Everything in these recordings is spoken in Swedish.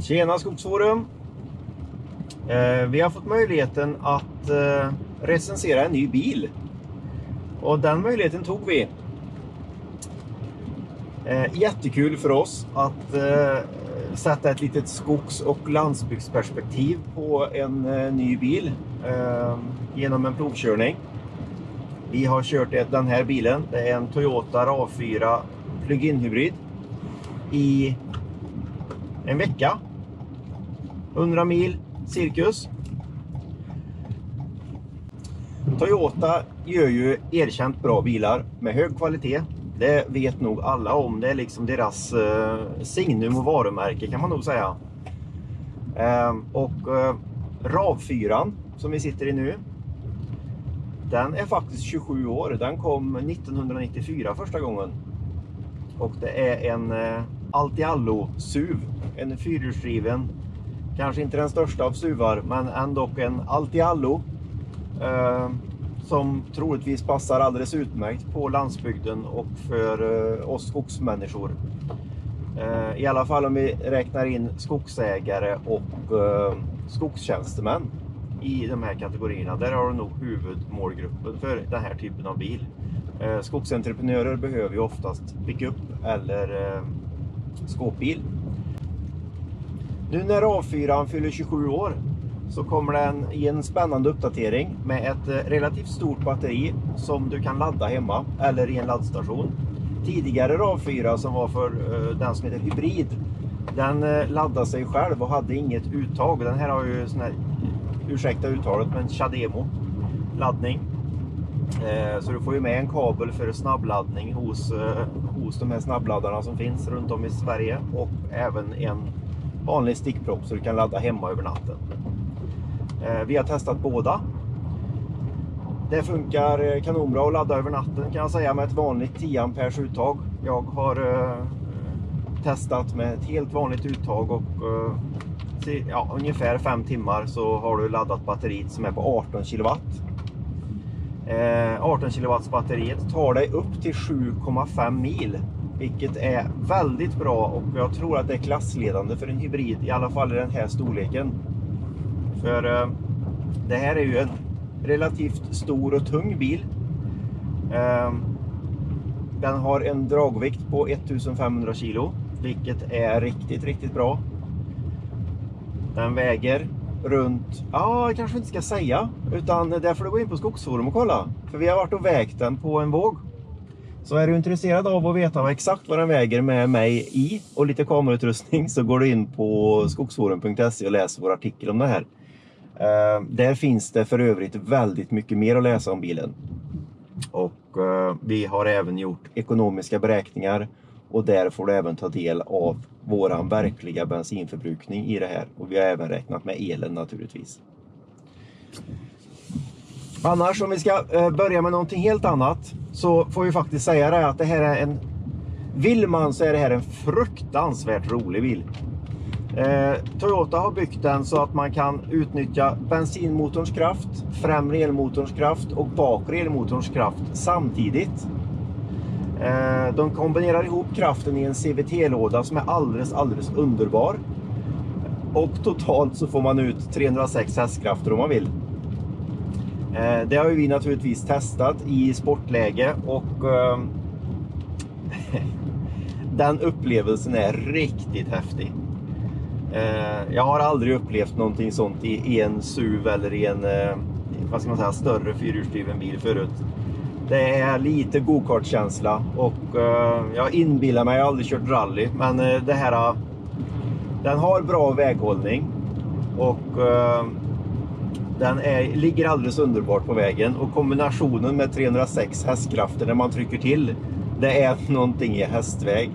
Tjena Skogsforum! Vi har fått möjligheten att recensera en ny bil. Och den möjligheten tog vi. Jättekul för oss att sätta ett litet skogs- och landsbygdsperspektiv på en ny bil genom en provkörning. Vi har kört den här bilen. Det är en Toyota RAV4 plug-in hybrid i en vecka. 100 mil cirkus. Toyota gör ju erkänt bra bilar med hög kvalitet. Det vet nog alla om. Det är liksom deras signum och varumärke kan man nog säga. RAV4 som vi sitter i nu, den är faktiskt 27 år. Den kom 1994 första gången. Och det är en Altiallo SUV. En fyrhjulsdriven, kanske inte den största av SUVar, men ändå en Altiallo. Som troligtvis passar alldeles utmärkt på landsbygden och för oss skogsmänniskor. I alla fall om vi räknar in skogsägare och skogstjänstemän i de här kategorierna. Där har du nog huvudmålgruppen för den här typen av bil. Skogsentreprenörer behöver ju oftast pickup eller skåpbil. Nu när RAV4 fyller 27 år så kommer den i en spännande uppdatering med ett relativt stort batteri som du kan ladda hemma eller i en laddstation. Tidigare RAV4 som var för den som heter hybrid, den laddade sig själv och hade inget uttag. Den här har ju sån här, ursäkta uttalet, men CHAdeMO laddning. Så du får ju med en kabel för snabbladdning hos de här snabbladdarna som finns runt om i Sverige, och även en vanlig stickpropp så du kan ladda hemma över natten. Vi har testat båda. Det funkar kanonbra att ladda över natten kan jag säga med ett vanligt 10 amperes uttag. Jag har testat med ett helt vanligt uttag och ungefär 5 timmar så har du laddat batteriet som är på 18 kW. 18 kW batteriet tar dig upp till 7,5 mil, vilket är väldigt bra, och jag tror att det är klassledande för en hybrid, i alla fall i den här storleken. För det här är ju en relativt stor och tung bil. Den har en dragvikt på 1500 kilo, vilket är riktigt bra. Den väger runt, jag kanske inte ska säga, utan där får du gå in på Skogsforum och kolla. För vi har varit och vägt den på en våg. Så är du intresserad av att veta exakt vad den väger med mig i och lite kamerautrustning, så går du in på skogsforum.se och läser vår artikel om det här. Där finns det för övrigt väldigt mycket mer att läsa om bilen. Och vi har även gjort ekonomiska beräkningar, och där får du även ta del av våran verkliga bensinförbrukning i det här. Och vi har även räknat med elen naturligtvis. Annars, om vi ska börja med någonting helt annat, så får vi faktiskt säga det att det här är vill man så är det här en fruktansvärt rolig bil. Toyota har byggt den så att man kan utnyttja bensinmotorns kraft, främre elmotorns kraft och bakre elmotorns kraft samtidigt. De kombinerar ihop kraften i en CVT-låda som är alldeles underbar. Och totalt så får man ut 306 hästkrafter om man vill. Det har ju vi naturligtvis testat i sportläge, och den upplevelsen är riktigt häftig. Jag har aldrig upplevt någonting sånt i en SUV eller i en större fyrhjulsdriven bil förut. Det är lite go-kart-känsla, och jag inbillar mig, jag har aldrig kört rally, men den har bra väghållning, och den ligger alldeles underbart på vägen, och kombinationen med 306 hästkrafter när man trycker till, det är någonting i hästväg.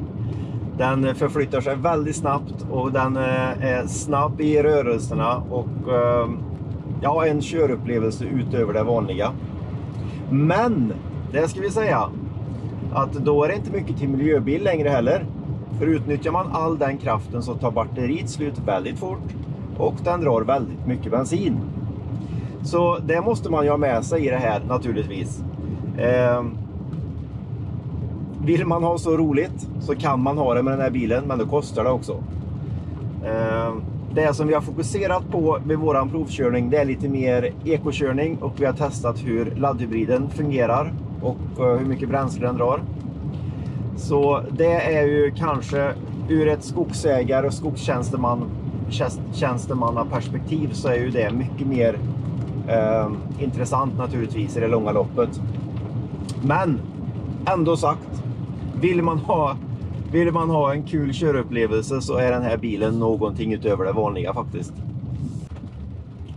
Den förflyttar sig väldigt snabbt, och den är snabb i rörelserna, och en körupplevelse utöver det vanliga. Men det ska vi säga att då är det inte mycket till miljöbil längre heller. För utnyttjar man all den kraften så tar batteriet slut väldigt fort, och den drar väldigt mycket bensin. Så det måste man ju ha med sig i det här naturligtvis. Vill man ha så roligt så kan man ha det med den här bilen, men det kostar det också. Det som vi har fokuserat på vid våran provkörning, det är lite mer ekokörning, och vi har testat hur laddhybriden fungerar och hur mycket bränsle den drar. Så det är ju kanske ur ett skogsägare och skogstjänstemannaperspektiv så är ju det mycket mer intressant naturligtvis i det långa loppet. Men ändå sagt, vill man ha en kul körupplevelse så är den här bilen någonting utöver det vanliga faktiskt.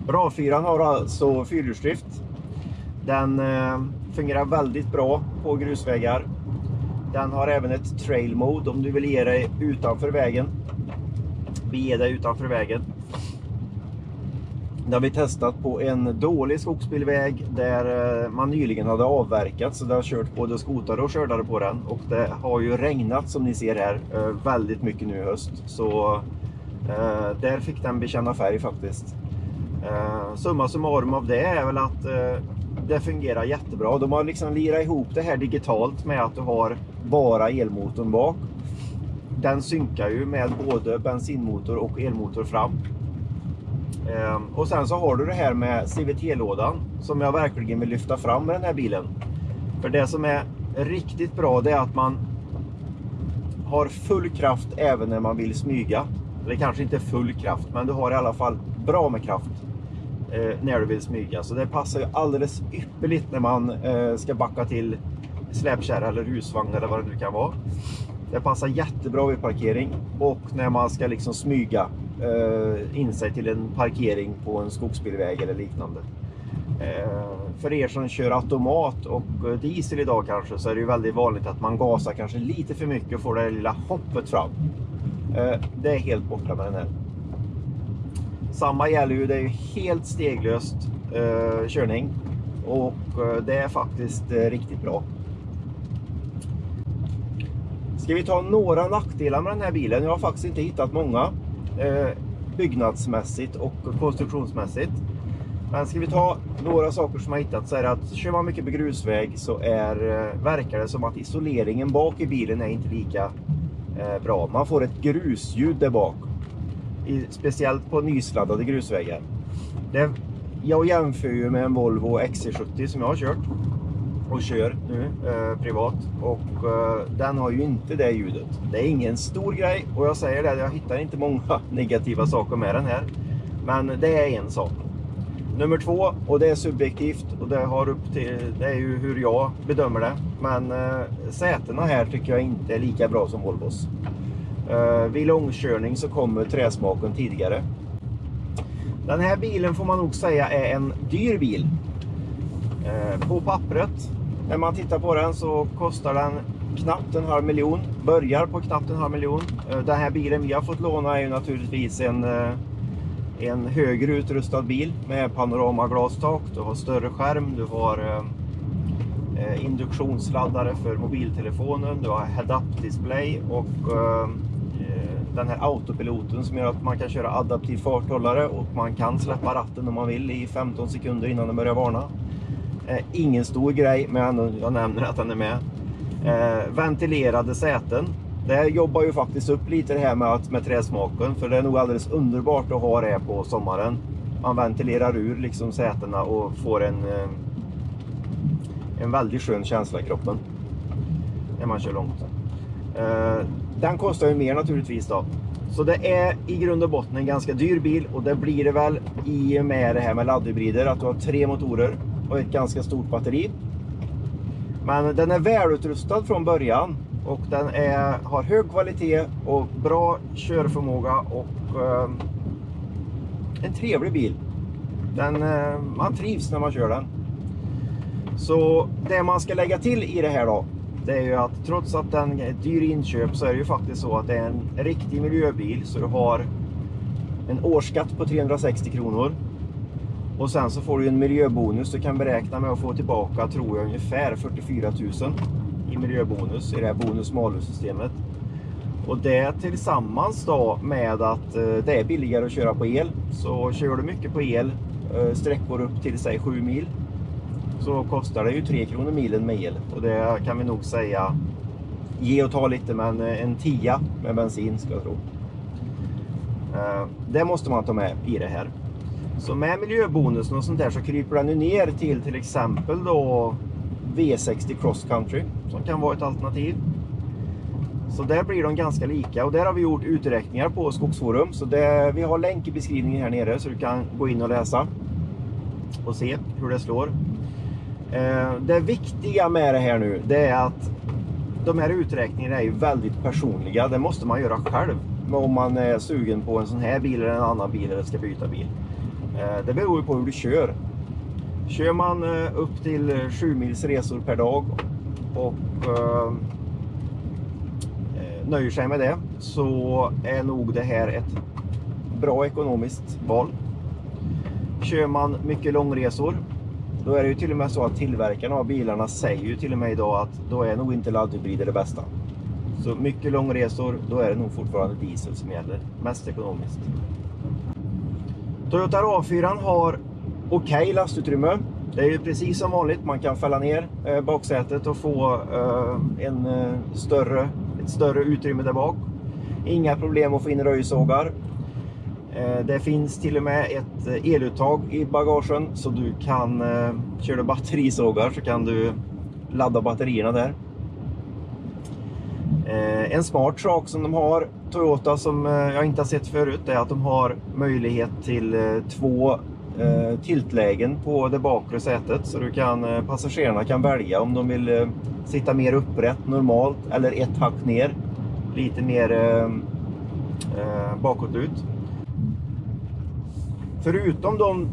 RAV4 har alltså fyrhjulsdrift. Den fungerar väldigt bra på grusvägar. Den har även ett trail mode om du vill ge dig utanför vägen. Bege dig utanför vägen. Det har vi testat på en dålig skogsbilväg där man nyligen hade avverkat, så det har kört både skotare och skördare på den, och det har ju regnat som ni ser här väldigt mycket nu i höst, så där fick den bekänna färg faktiskt. Summa summarum av det är väl att det fungerar jättebra. De har liksom lirat ihop det här digitalt med att du har bara elmotorn bak. Den synkar ju med både bensinmotor och elmotor fram. Och sen så har du det här med CVT-lådan som jag verkligen vill lyfta fram med den här bilen. För det som är riktigt bra, det är att man har full kraft även när man vill smyga. Eller kanske inte full kraft, men du har i alla fall bra med kraft när du vill smyga. Så det passar ju alldeles ypperligt när man ska backa till släpkärra eller husvagn eller vad det nu kan vara. Det passar jättebra vid parkering, och när man ska liksom smyga in sig till en parkering på en skogsbilväg eller liknande. För er som kör automat och diesel idag kanske, så är det ju väldigt vanligt att man gasar kanske lite för mycket och får det lilla hoppet fram. Det är helt borta med den här. Samma gäller ju, det är ju helt steglöst körning, och det är faktiskt riktigt bra. Ska vi ta några nackdelar med den här bilen? Jag har faktiskt inte hittat många byggnadsmässigt och konstruktionsmässigt. Men ska vi ta några saker som jag hittat, så är det att kör man mycket på grusväg så verkar det som att isoleringen bak i bilen är inte lika bra. Man får ett grusljud där bak, speciellt på nysladdade grusvägar. Jag jämför ju med en Volvo XC70 som jag har kört och kör nu privat, och den har ju inte det ljudet. Det är ingen stor grej, och jag säger det, jag hittar inte många negativa saker med den här, men det är en sak. Nummer två, och det är subjektivt, och det är ju hur jag bedömer det, men sätena här tycker jag inte är lika bra som Volvos. Vid långkörning så kommer träsmaken tidigare. Den här bilen får man nog säga är en dyr bil. På pappret, när man tittar på den, så kostar den knappt 500 000. Börjar på knappt 500 000. Den här bilen vi har fått låna är ju naturligtvis en högre utrustad bil med panoramaglastak. Du har större skärm, du har induktionsladdare för mobiltelefonen, du har head-up display och den här autopiloten som gör att man kan köra adaptiv farthållare, och man kan släppa ratten om man vill i 15 sekunder innan den börjar varna. Ingen stor grej, men jag nämner att den är med. Ventilerade säten. Det jobbar ju faktiskt upp lite det här med träsmaken, för det är nog alldeles underbart att ha det på sommaren. Man ventilerar ur liksom sätena och får en väldigt skön känsla i kroppen när man kör långt. Den kostar ju mer naturligtvis då. Så det är i grund och botten en ganska dyr bil, och det blir det väl i och med det här med laddhybrider, att du har 3 motorer och ett ganska stort batteri. Men den är välutrustad från början, och den har hög kvalitet och bra körförmåga, och en trevlig bil. Man trivs när man kör den. Så det man ska lägga till i det här då, det är ju att trots att den är dyr inköp, så är det ju faktiskt så att det är en riktig miljöbil. Så du har en årsskatt på 360 kronor. Och sen så får du en miljöbonus. Du kan beräkna med att få tillbaka, tror jag, ungefär 44 000 i miljöbonus i det här bonus-malus-systemet. Och det tillsammans då med att det är billigare att köra på el. Så kör du mycket på el, sträckor upp till sig 7 mil, så kostar det ju 3 kronor milen med el. Och det kan vi nog säga, ge och ta lite, men en 10 med bensin ska jag tro. Det måste man ta med i det här. Så med miljöbonusen och sånt där så kryper den ju ner till exempel då V60 Cross Country som kan vara ett alternativ. Så där blir de ganska lika och där har vi gjort uträkningar på Skogsforum. Så vi har länk i beskrivningen här nere så du kan gå in och läsa och se hur det slår. Det viktiga med det här nu, det är att de här uträkningarna är ju väldigt personliga. Det måste man göra själv om man är sugen på en sån här bil eller en annan bil eller ska byta bil. Det beror ju på hur du kör. Kör man upp till 7 mils resor per dag och nöjer sig med det, så är nog det här ett bra ekonomiskt val. Kör man mycket långresor, då är det ju till och med så att tillverkarna av bilarna säger ju till och med idag att då är nog inte laddhybrider det bästa. Så mycket långresor, då är det nog fortfarande diesel som gäller, mest ekonomiskt. Toyota RAV4 har okej lastutrymme. Det är ju precis som vanligt, man kan fälla ner baksätet och få ett större utrymme där bak. Inga problem att få in röjsågar. Det finns till och med ett eluttag i bagagen så du kan, kör du batterisågar så kan du ladda batterierna där. En smart sak som de har, Toyota, som jag inte har sett förut, är att de har möjlighet till 2 tiltlägen på det bakre sätet. Så passagerarna kan välja om de vill sitta mer upprätt normalt eller ett hack ner, lite mer bakåt ut. Förutom de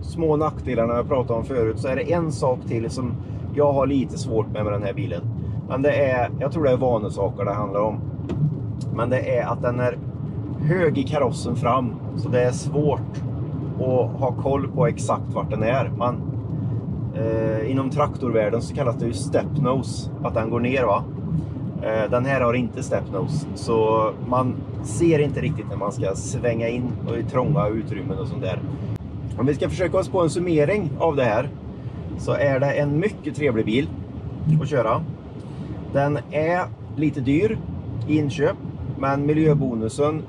små nackdelarna jag pratade om förut så är det en sak till som jag har lite svårt med den här bilen. Men jag tror det är vanesaker det handlar om. Men det är att den är hög i karossen fram. Så det är svårt att ha koll på exakt vart den är. Inom traktorvärlden så kallas det ju stepnose. Att den går ner, va? Den här har inte stepnose. Så man ser inte riktigt när man ska svänga in och i trånga utrymmen och sånt där. Om vi ska försöka oss på en summering av det här, så är det en mycket trevlig bil att köra. Den är lite dyr i inköp, men miljöbonusen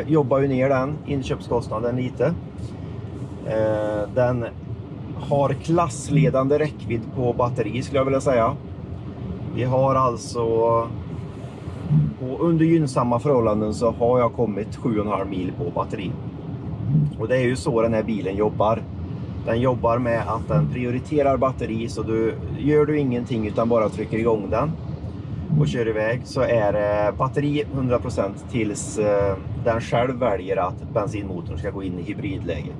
jobbar ju ner den inköpskostnaden lite. Den har klassledande räckvidd på batteri, skulle jag vilja säga. Vi har alltså, under gynnsamma förhållanden så har jag kommit 7,5 mil på batteri. Och det är ju så den här bilen jobbar. Den jobbar med att den prioriterar batteri, så gör du ingenting utan bara trycker igång den och kör iväg, så är det batteri 100% tills den själv väljer att bensinmotorn ska gå in i hybridläge.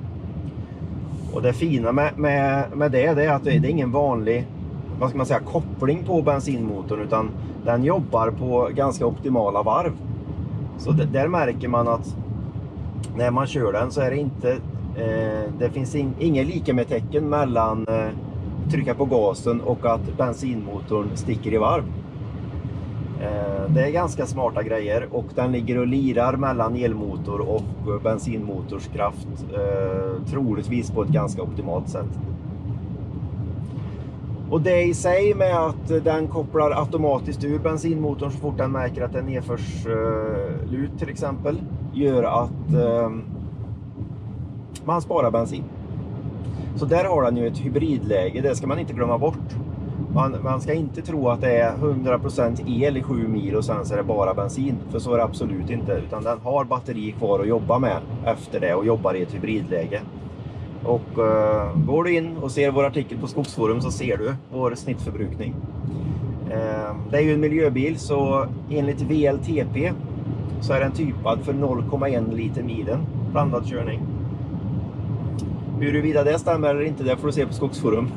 Och det fina med det är att det är ingen vanlig, vad ska man säga, koppling på bensinmotorn, utan den jobbar på ganska optimala varv. Så där märker man att när man kör den så är det inte, det finns inga lika med tecken mellan trycka på gasen och att bensinmotorn sticker i varv. Det är ganska smarta grejer, och den ligger och lirar mellan elmotor och bensinmotorskraft, troligtvis på ett ganska optimalt sätt. Och det i sig med att den kopplar automatiskt ur bensinmotorn så fort den märker att den nedförs lut till exempel, gör att man sparar bensin. Så där har den ju ett hybridläge, det ska man inte glömma bort. Man ska inte tro att det är 100% el i 7 mil och sen så är det bara bensin. För så är det absolut inte, utan den har batteri kvar att jobba med efter det och jobbar i ett hybridläge. Och går du in och ser vår artikel på Skogsforum så ser du vår snittförbrukning. Det är ju en miljöbil, så enligt VLTP så är den typad för 0,1 liter milen blandad körning. Huruvida det stämmer eller inte, det får du se på Skogsforum.